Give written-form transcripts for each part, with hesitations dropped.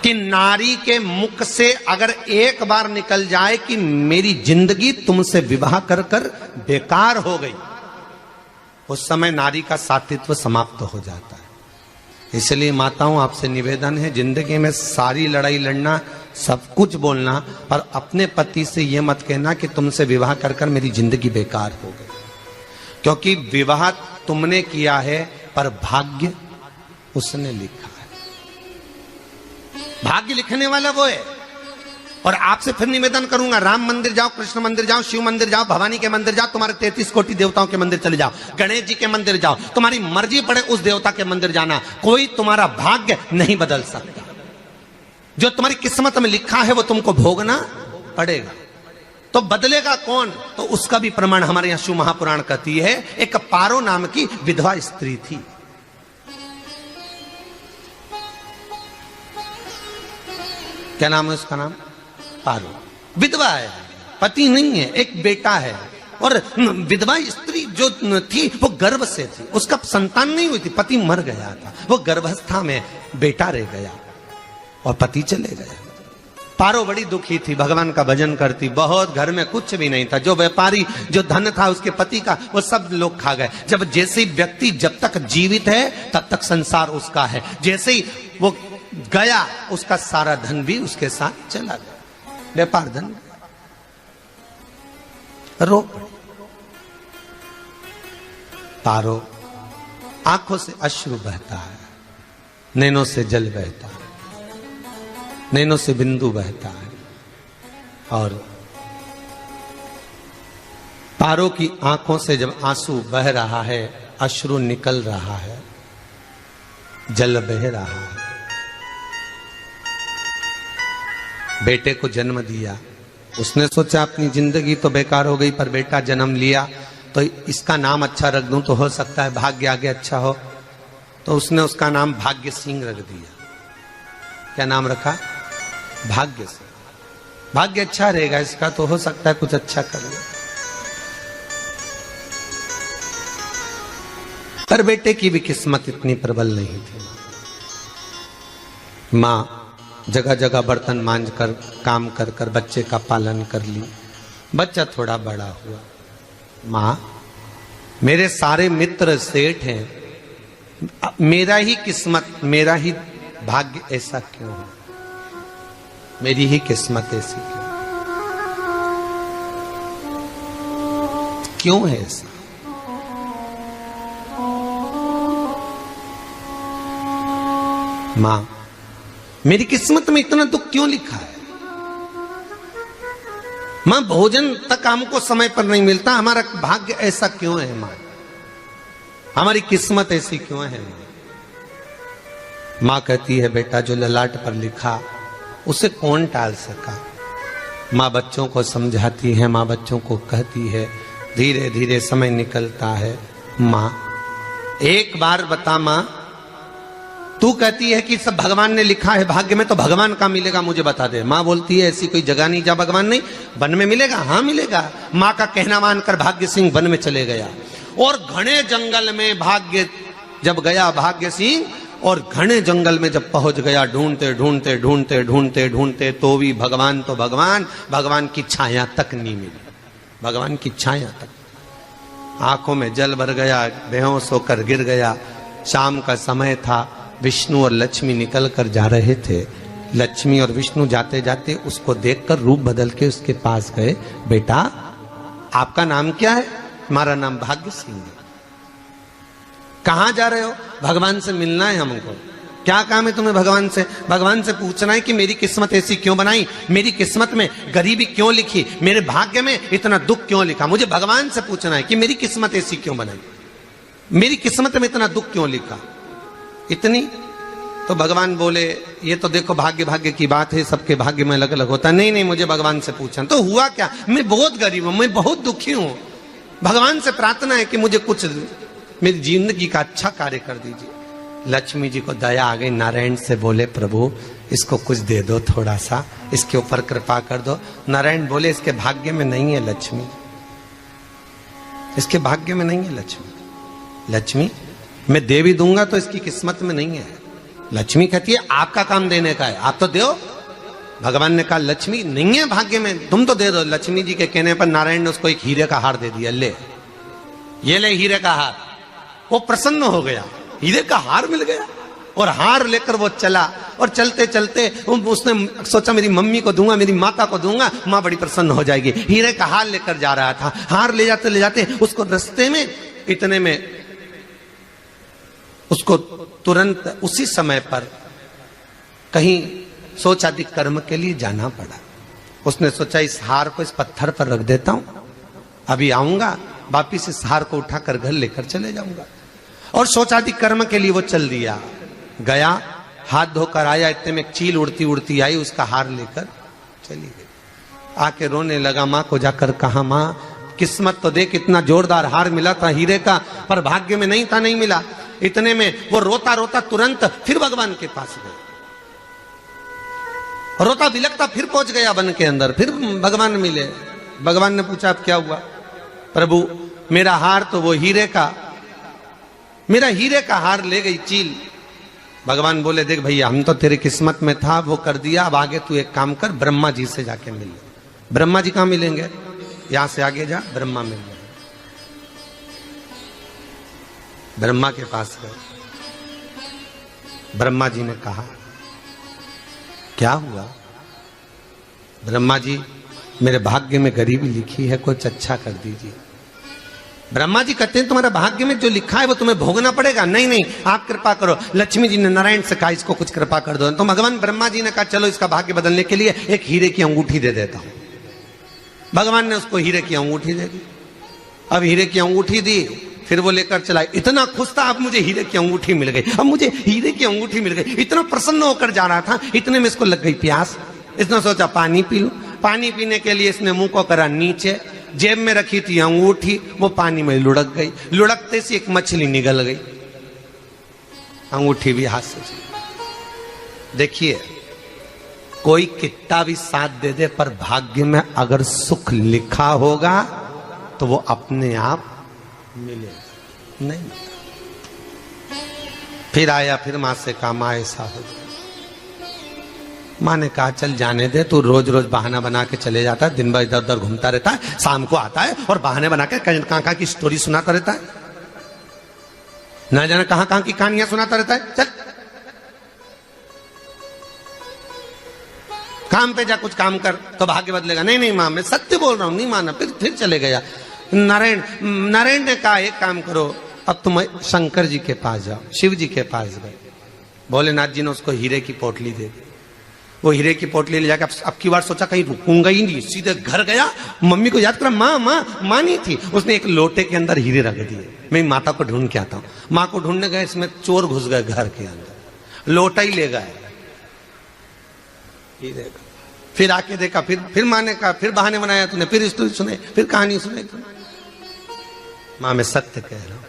कि नारी के मुख से अगर एक बार निकल जाए कि मेरी जिंदगी तुमसे विवाह कर कर बेकार हो गई, उस समय नारी का सातित्व समाप्त हो जाता है। इसलिए माताओं, आपसे निवेदन है, जिंदगी में सारी लड़ाई लड़ना, सब कुछ बोलना, पर अपने पति से यह मत कहना कि तुमसे विवाह कर कर मेरी जिंदगी बेकार हो गई, क्योंकि विवाह तुमने किया है पर भाग्य उसने लिखा है। भाग्य लिखने वाला वो है। और आपसे फिर निवेदन करूंगा, राम मंदिर जाओ, कृष्ण मंदिर जाओ, शिव मंदिर जाओ, भवानी के मंदिर जाओ, तुम्हारे 33 कोटि देवताओं के मंदिर चले जाओ, गणेश जी के मंदिर जाओ, तुम्हारी मर्जी पड़े उस देवता के मंदिर जाना, कोई तुम्हारा भाग्य नहीं बदल सकता। जो तुम्हारी किस्मत में लिखा है वो तुमको भोगना पड़ेगा। तो बदलेगा कौन? तो उसका भी प्रमाण हमारे यहां शिव महापुराण कहती है। एक पारो नाम की विधवा स्त्री थी। क्या नाम है उसका? नाम पारो। विधवा है, पति नहीं है, एक बेटा है। और विधवा स्त्री जो थी वो गर्भ से थी, उसका संतान नहीं हुई थी, पति मर गया था, वो गर्भावस्था में बेटा रह गया और पति चले गया। पारो बड़ी दुखी थी, भगवान का भजन करती बहुत, घर में कुछ भी नहीं था, जो व्यापारी जो धन था उसके पति का वो सब लोग खा गए। जब जैसे व्यक्ति जब तक जीवित है तब तक संसार उसका है, जैसे ही वो गया उसका सारा धन भी उसके साथ चला गया, व्यापार धन रो पड़ी। पारो आंखों से अश्रु बहता है, नैनों से जल बहता है, नैनों से बिंदु बहता है, और पारो की आंखों से जब आंसू बह रहा है, अश्रु निकल रहा है, जल बह रहा है। बेटे को जन्म दिया, उसने सोचा अपनी जिंदगी तो बेकार हो गई, पर बेटा जन्म लिया तो इसका नाम अच्छा रख दूं तो हो सकता है भाग्य आगे अच्छा हो। तो उसने उसका नाम भाग्य सिंह रख दिया। क्या नाम रखा? भाग्य सिंह। भाग्य अच्छा रहेगा इसका, तो हो सकता है कुछ अच्छा कर ले। पर बेटे की भी किस्मत इतनी प्रबल नहीं थी। मां जगह जगह बर्तन मांझ कर काम कर कर बच्चे का पालन कर ली। बच्चा थोड़ा बड़ा हुआ, मां मेरे सारे मित्र सेठ हैं, मेरा ही किस्मत, मेरा ही भाग्य ऐसा क्यों है, मेरी ही किस्मत ऐसी क्यों है ऐसा? मां मेरी किस्मत में इतना दुख क्यों लिखा है? मां भोजन तक हमको समय पर नहीं मिलता, हमारा भाग्य ऐसा क्यों है? मां हमारी किस्मत ऐसी क्यों है? मां कहती है बेटा जो ललाट पर लिखा उसे कौन टाल सका। मां बच्चों को समझाती है, मां बच्चों को कहती है, धीरे धीरे समय निकलता है। मां एक बार बता, मां तू कहती है कि सब भगवान ने लिखा है भाग्य में, तो भगवान का मिलेगा मुझे बता दे। मां बोलती है ऐसी कोई जगह नहीं जहां भगवान नहीं, वन में मिलेगा। हाँ मिलेगा। मां का कहना मानकर भाग्य सिंह वन में चले गया, और घने जंगल में भाग्य जब गया भाग्य सिंह, और घने जंगल में जब पहुंच गया, ढूंढते ढूंढते ढूंढते ढूंढते ढूंढते तो भी भगवान, तो भगवान की छाया तक नहीं मिली। भगवान की छाया तक, आंखों में जल भर गया, बेहोश होकर गिर गया। शाम का समय था, विष्णु और लक्ष्मी निकल कर जा रहे थे। लक्ष्मी और विष्णु जाते जाते उसको देखकर रूप बदल के उसके पास गए। बेटा आपका नाम क्या है? हमारा नाम भाग्य सिंह है। कहां जा रहे हो? भगवान से मिलना है हमको। क्या काम है तुम्हें भगवान से? भगवान से पूछना है कि मेरी किस्मत ऐसी क्यों बनाई, मेरी किस्मत में गरीबी क्यों लिखी, मेरे भाग्य में इतना दुख क्यों लिखा। मुझे भगवान से पूछना है कि मेरी किस्मत ऐसी क्यों बनाई, मेरी किस्मत में इतना दुख क्यों लिखा, इतनी। तो भगवान बोले ये तो देखो भाग्य भाग्य की बात है, सबके भाग्य में अलग अलग होता है। नहीं नहीं, मुझे भगवान से पूछना। तो हुआ क्या? मैं बहुत गरीब हूं, मैं बहुत दुखी हूं, भगवान से प्रार्थना है कि मुझे कुछ मेरी जिंदगी का अच्छा कार्य कर दीजिए। लक्ष्मी जी को दया आ गई, नारायण से बोले प्रभु इसको कुछ दे दो, थोड़ा सा इसके ऊपर कृपा कर दो। नारायण बोले इसके भाग्य में नहीं है लक्ष्मी, इसके भाग्य में नहीं है लक्ष्मी। लक्ष्मी मैं दे भी दूंगा तो इसकी किस्मत में नहीं है। लक्ष्मी कहती है आपका काम देने का है, आप तो दो। भगवान ने कहा लक्ष्मी नहीं है भाग्य में, तुम तो दे दो। लक्ष्मी जी के कहने पर नारायण ने उसको एक हीरे का हार दे दिया, ले ये ले हीरे का हार। वो प्रसन्न हो गया, हीरे का हार मिल गया। और हार लेकर वो चला, और चलते चलते उसने सोचा मेरी मम्मी को दूंगा, मेरी माता को दूंगा, माँ बड़ी प्रसन्न हो जाएगी। हीरे का हार लेकर जा रहा था। हार ले जाते उसको रास्ते में इतने में उसको तुरंत उसी समय पर कहीं सोचादि कर्म के लिए जाना पड़ा। उसने सोचा इस हार को इस पत्थर पर रख देता हूं, अभी आऊंगा वापिस इस हार को उठाकर घर लेकर चले जाऊंगा। और सोचादि कर्म के लिए वो चल दिया, गया, हाथ धोकर आया, इतने में एक चील उड़ती उड़ती आई, उसका हार लेकर चली गई। आके रोने लगा, माँ को जाकर कहा माँ किस्मत तो देख, इतना जोरदार हार मिला था हीरे का, पर भाग्य में नहीं था, नहीं मिला। इतने में वो रोता रोता तुरंत फिर भगवान के पास गया, रोता बिलखता फिर पहुंच गया वन के अंदर। फिर भगवान मिले। भगवान ने पूछा अब क्या हुआ? प्रभु मेरा हार तो वो हीरे का, मेरा हीरे का हार ले गई चील। भगवान बोले देख भैया हम तो तेरे किस्मत में था, वो कर दिया, अब आगे तू एक काम कर, ब्रह्मा जी से जाके मिल। ब्रह्मा जी कहां मिलेंगे? यहां से आगे जा, ब्रह्मा मिल गए। ब्रह्मा के पास गए। ब्रह्मा जी ने कहा क्या हुआ? ब्रह्मा जी मेरे भाग्य में गरीबी लिखी है, कुछ अच्छा कर दीजिए। ब्रह्मा जी कहते हैं तुम्हारा भाग्य में जो लिखा है वो तुम्हें भोगना पड़ेगा। नहीं नहीं आप कृपा करो। लक्ष्मी जी ने नारायण से कहा इसको कुछ कृपा कर दो। तो भगवान ब्रह्मा जी ने कहा चलो इसका भाग्य बदलने के लिए एक हीरे की अंगूठी दे देता हूं। भगवान ने उसको हीरे की अंगूठी दे दी। अब हीरे की अंगूठी दी, फिर वो लेकर चला। इतना खुश था अब मुझे हीरे की अंगूठी मिल गई, अब मुझे हीरे की अंगूठी मिल गई। इतना प्रसन्न होकर जा रहा था, इतने में इसको लग गई प्यास। इसने सोचा पानी पी लूं। पानी पीने के लिए इसने मुंह को करा नीचे, जेब में रखी थी अंगूठी, वो पानी में लुढ़क गई। लुढ़कते से एक मछली निगल गई, अंगूठी भी हाथ से चली। देखिए कोई कितना भी साथ दे दे, पर भाग्य में अगर सुख लिखा होगा तो वो अपने आप मिलेगा, नहीं। फिर आया, फिर मां से कहा मां ऐसा हो गया। मां ने कहा चल जाने दे, तू रोज रोज बहाना बना के चले जाता है, दिन भर इधर उधर घूमता रहता है, शाम को आता है और बहाने बना के कहां की स्टोरी सुनाता रहता है, ना जाने कहां की कहानियां सुनाता रहता है। चल काम पे जा, कुछ काम कर तो भाग्य बदलेगा। नहीं नहीं मां मैं सत्य बोल रहा हूं, नहीं माना। फिर चले गया। नारायण ने कहा एक काम करो, अब तुम शंकर जी के पास जाओ। शिव जी के पास गए। भोलेनाथ जी ने उसको हीरे की पोटली दे दी। वो हीरे की पोटली ले जाकर अब की बार सोचा कहीं रुकूंगा ही नहीं, सीधे घर गया। मम्मी को याद करा, माँ नहीं थी। उसने एक लोटे के अंदर हीरे रख दिए, मैं माता को ढूंढ के आता हूँ। माँ को ढूंढने गए, इसमें चोर घुस गए घर के अंदर, लोटा ही ले गए हीरे का। फिर आके देखा, फिर माँ ने कहा, फिर बहाने बनाया तूने, फिर स्टोरी सुने, फिर कहानी सुने। माँ मैं सत्य कह रहा हूं,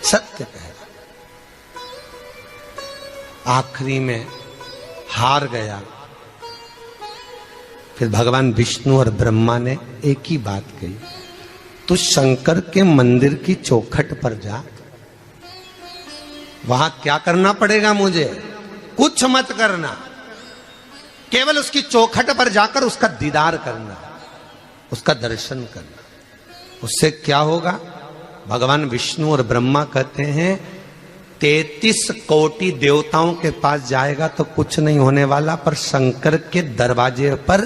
सत्य कह रहा हूं। आखिरी में हार गया। फिर भगवान विष्णु और ब्रह्मा ने एक ही बात कही, तू शंकर के मंदिर की चौखट पर जा। वहां क्या करना पड़ेगा मुझे? कुछ मत करना, केवल उसकी चौखट पर जाकर उसका दीदार करना, उसका दर्शन करना। उससे क्या होगा? भगवान विष्णु और ब्रह्मा कहते हैं 33 कोटि देवताओं के पास जाएगा तो कुछ नहीं होने वाला, पर शंकर के दरवाजे पर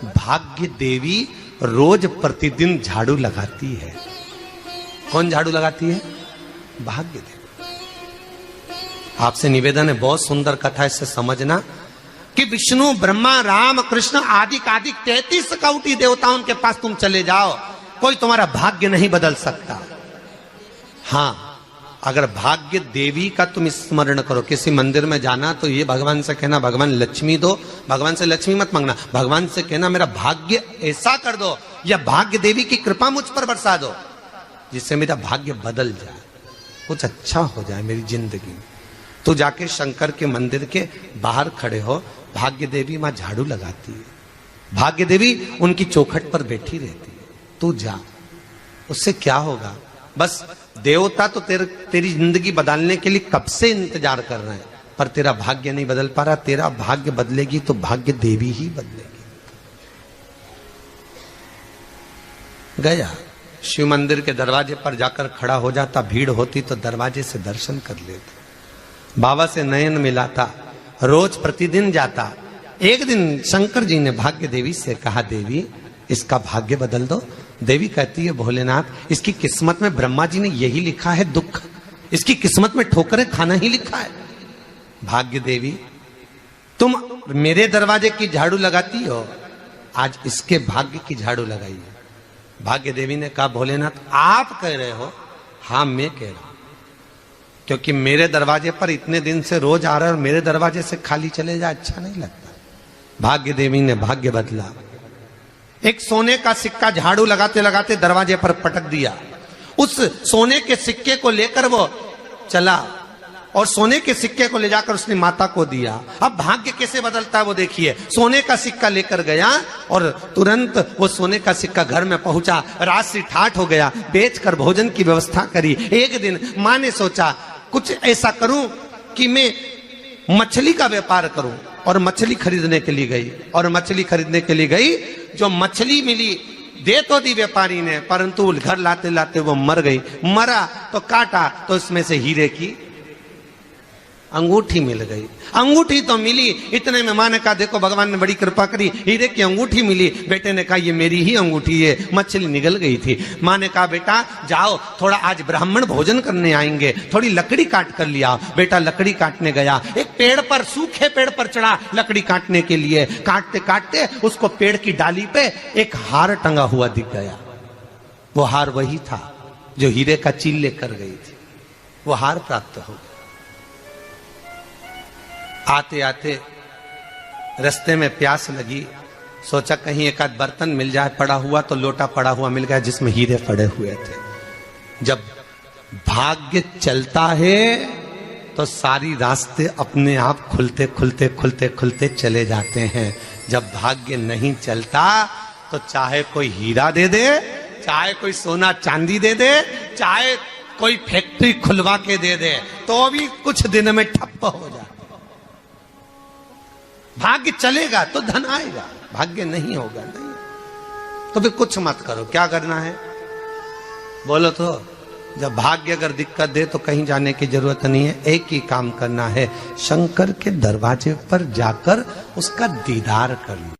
भाग्य देवी रोज प्रतिदिन झाड़ू लगाती है। कौन झाड़ू लगाती है? भाग्य देवी। आपसे निवेदन है, बहुत सुंदर कथा है, इससे समझना कि विष्णु ब्रह्मा राम कृष्ण आदि 33 कोटि देवताओं के पास तुम चले जाओ, कोई तुम्हारा भाग्य नहीं बदल सकता। हाँ, अगर भाग्य देवी का तुम स्मरण करो, किसी मंदिर में जाना तो ये भगवान से कहना भगवान लक्ष्मी दो। भगवान से लक्ष्मी मत मांगना, भगवान से कहना मेरा भाग्य ऐसा कर दो, या भाग्य देवी की कृपा मुझ पर बरसा दो जिससे मेरा भाग्य बदल जाए, कुछ अच्छा हो जाए मेरी जिंदगी में। तो जाके शंकर के मंदिर के बाहर खड़े हो, भाग्य देवी मां झाड़ू लगाती है, भाग्य देवी उनकी चौखट पर बैठी रहती है। तू जा, उससे क्या होगा? बस देवता तो तेरी जिंदगी बदलने के लिए कब से इंतजार कर रहे हैं, पर तेरा भाग्य नहीं बदल पा रहा। तेरा भाग्य बदलेगी तो भाग्य देवी ही बदलेगी। गया शिव मंदिर के दरवाजे पर जाकर खड़ा हो जाता, भीड़ होती तो दरवाजे से दर्शन कर लेता, बाबा से नयन मिलाता, रोज प्रतिदिन जाता। एक दिन शंकर जी ने भाग्य देवी से कहा, देवी इसका भाग्य बदल दो। देवी कहती है, भोलेनाथ इसकी किस्मत में ब्रह्मा जी ने यही लिखा है दुख, इसकी किस्मत में ठोकरें खाना ही लिखा है। भाग्य देवी तुम मेरे दरवाजे की झाड़ू लगाती हो, आज इसके भाग्य की झाड़ू लगाई। भाग्य देवी ने कहा, भोलेनाथ आप कह रहे हो? हाँ मैं कह रहा हूं, क्योंकि मेरे दरवाजे पर इतने दिन से रोज आ रहा है और मेरे दरवाजे से खाली चले जाए अच्छा नहीं लगता। भाग्य देवी ने भाग्य बदला। एक सोने का सिक्का झाड़ू लगाते लगाते दरवाजे पर पटक दिया। उस सोने के सिक्के को लेकर वो चला और सोने के सिक्के को ले जाकर उसने माता को दिया। अब भाग्य कैसे बदलता है वो देखिए। सोने का सिक्का लेकर गया और तुरंत वो सोने का सिक्का घर में पहुंचा। रात से ठाठ हो गया, बेचकर भोजन की व्यवस्था करी। एक दिन मां ने सोचा कुछ ऐसा करूं कि मैं मछली का व्यापार करूं, और मछली खरीदने के लिए गई। और मछली खरीदने के लिए गई, जो मछली मिली दे तो दी व्यापारी ने, परंतु घर लाते लाते वो मर गई। मरा तो काटा तो इसमें से हीरे की अंगूठी मिल गई। अंगूठी तो मिली, इतने में मां ने कहा, देखो भगवान ने बड़ी कृपा करी, हीरे की अंगूठी मिली। बेटे ने कहा, ये मेरी ही अंगूठी है। मछली निगल गई थी। मां ने कहा, बेटा जाओ, थोड़ा आज ब्राह्मण भोजन करने आएंगे, थोड़ी लकड़ी काट कर लिया। बेटा लकड़ी काटने गया, एक पेड़ पर, सूखे पेड़ पर चढ़ा लकड़ी काटने के लिए। काटते काटते उसको पेड़ की डाली पे एक हार टंगा हुआ दिख गया। वो हार वही था जो हीरे का चील लेकर गई थी। वो हार प्राप्त हो गया। आते आते रास्ते में प्यास लगी, सोचा कहीं एक आध बर्तन मिल जाए पड़ा हुआ, तो लोटा पड़ा हुआ मिल गया जिसमें हीरे पड़े हुए थे। जब भाग्य चलता है तो सारी रास्ते अपने आप खुलते खुलते खुलते खुलते चले जाते हैं। जब भाग्य नहीं चलता तो चाहे कोई हीरा दे दे, चाहे कोई सोना चांदी दे दे, चाहे कोई फैक्ट्री खुलवा के दे दे, तो भी कुछ दिन में ठप्प हो जाए। भाग्य चलेगा तो धन आएगा, भाग्य नहीं होगा नहीं। तो फिर कुछ मत करो। क्या करना है बोलो तो? जब भाग्य अगर दिक्कत दे तो कहीं जाने की जरूरत नहीं है। एक ही काम करना है, शंकर के दरवाजे पर जाकर उसका दीदार करना।